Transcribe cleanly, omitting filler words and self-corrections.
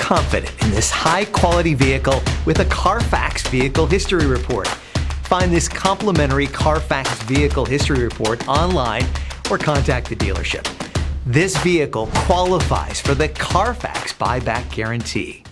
confident in this high-quality vehicle with a Carfax Vehicle History Report. Find this complimentary Carfax Vehicle History Report online or contact the dealership. This vehicle qualifies for the Carfax Buyback Guarantee.